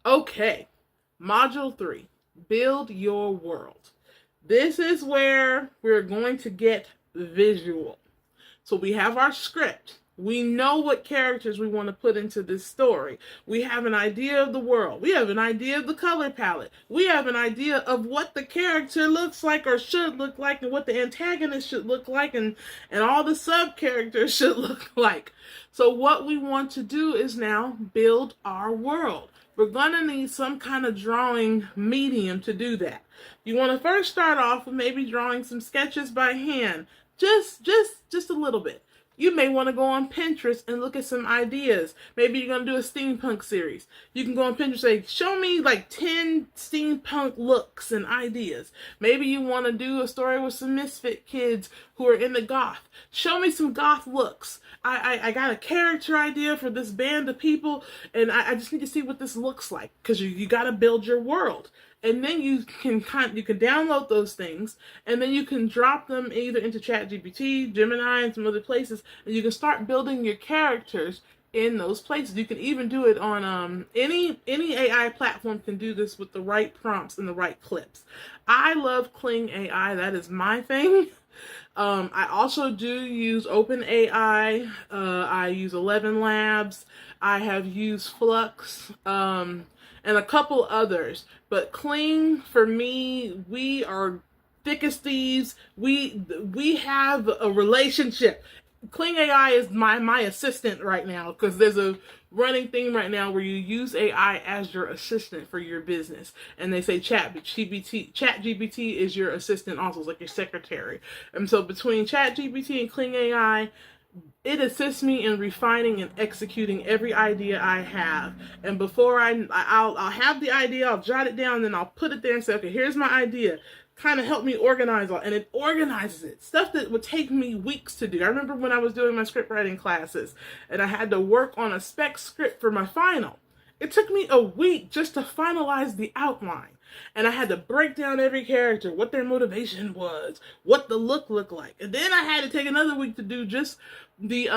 Okay, Module 3, build your world. This is where we're going to get visual. So we have our script. We know what characters we want to put into this story. We have an idea of the world. We have an idea of the color palette. We have an idea of what the character looks like or should look like and what the antagonist should look like and all the sub characters should look like. So what we want to do is now build our world. We're going to need some kind of drawing medium to do that. You want to first start off with maybe drawing some sketches by hand. Just a little bit. You may want to go on Pinterest and look at some ideas. Maybe you're going to do a steampunk series. You can go on Pinterest and say, show me like 10 steampunk looks and ideas. Maybe you want to do a story with some misfit kids who are in the goth. Show me some goth looks. I got a character idea for this band of people, and I just need to see what this looks like, because you got to build your world. And then you can download those things, and then you can drop them either into ChatGPT, Gemini, and some other places, and you can start building your characters in those places. You can even do it on any AI platform can do this with the right prompts and the right clips. I love Kling AI. That is my thing. I also do use OpenAI. I use 11 Labs. I have used Flux. And a couple others. But Kling, for me, we are thick as thieves. We have a relationship. Kling AI is my assistant right now, because there's a running thing right now where you use AI as your assistant for your business, and they say ChatGPT is your assistant also, it's like your secretary. And so between ChatGPT and Kling AI, it assists me in refining and executing every idea I have. And before I'll have the idea, I'll jot it down, and then I'll put it there and say, okay, here's my idea. Kind of help me organize all, and it organizes it. Stuff that would take me weeks to do. I remember when I was doing my script writing classes, and I had to work on a spec script for my final. It took me a week just to finalize the outline. And I had to break down every character, what their motivation was, what the look looked like. And then I had to take another week to do just the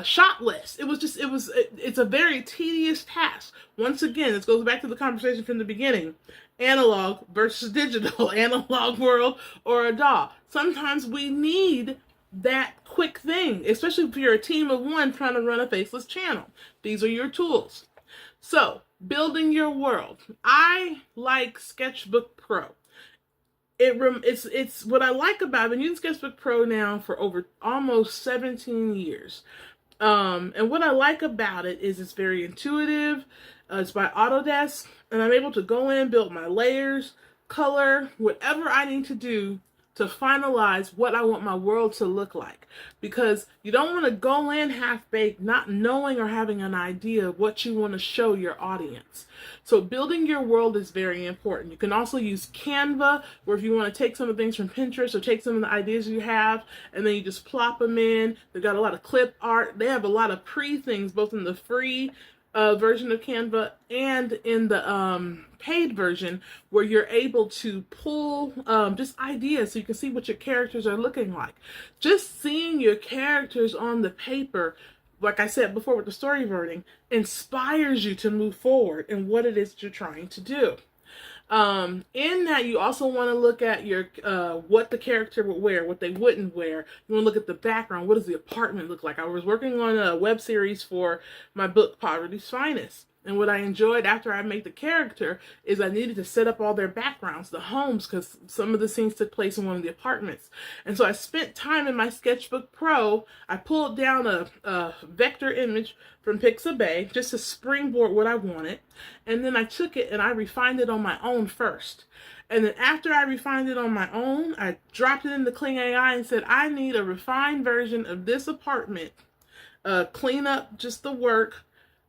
shot list. It's a very tedious task. Once again, this goes back to the conversation from the beginning. Analog versus digital, analog world or a DAW. Sometimes we need that quick thing, especially if you're a team of one trying to run a faceless channel. These are your tools. So, building your world. I like Sketchbook Pro. It's what I like about it. I've been using Sketchbook Pro now for over almost 17 years. And what I like about it is it's very intuitive. It's by Autodesk, and I'm able to go in, build my layers, color, whatever I need to do to finalize what I want my world to look like. Because you don't want to go in half-baked, not knowing or having an idea of what you want to show your audience. So building your world is very important. You can also use Canva, where if you want to take some of the things from Pinterest or take some of the ideas you have, and then you just plop them in. They've got a lot of clip art. They have a lot of pre-things, both in the free version of Canva and in the paid version, where you're able to pull just ideas so you can see what your characters are looking like. Just seeing your characters on the paper, like I said before with the storyboarding, inspires you to move forward in what it is that you're trying to do. In that, you also want to look at your what the character would wear, what they wouldn't wear. You want to look at the background. What does the apartment look like? I was working on a web series for my book, Poverty's Finest. And what I enjoyed after I made the character is I needed to set up all their backgrounds, the homes, because some of the scenes took place in one of the apartments. And so I spent time in my Sketchbook Pro. I pulled down a vector image from Pixabay just to springboard what I wanted. And then I took it and I refined it on my own first. And then after I refined it on my own, I dropped it into Kling AI and said, I need a refined version of this apartment. Clean up just the work.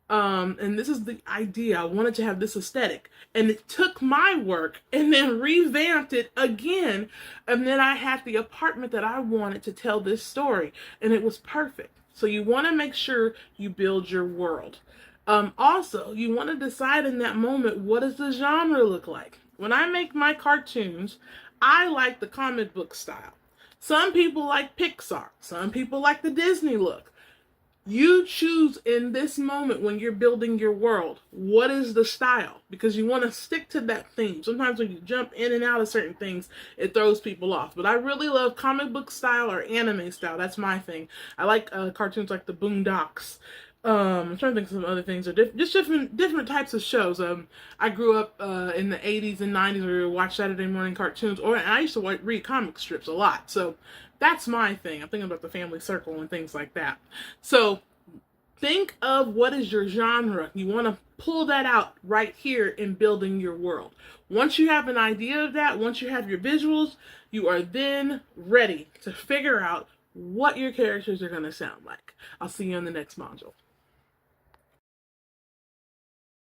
And this is the idea. I wanted to have this aesthetic, and it took my work and then revamped it again, and then I had the apartment that I wanted to tell this story, and it was perfect. So you want to make sure you build your world. Also, you want to decide in that moment, what does the genre look like? When I make my cartoons, I like the comic book style. Some people like Pixar. Some people like the Disney look. You choose in this moment when you're building your world, what is the style? Because you want to stick to that theme. Sometimes when you jump in and out of certain things, it throws people off. But I really love comic book style or anime style. That's my thing. I like cartoons like the Boondocks. I'm trying to think of some other things, or just different types of shows. I grew up in the 80s and 90s where we would watch Saturday morning cartoons, or I used to read comic strips a lot. So that's my thing. I'm thinking about the Family Circle and things like that. So think of what is your genre. You want to pull that out right here in building your world. Once you have an idea of that, once you have your visuals, you are then ready to figure out what your characters are going to sound like. I'll see you in the next module.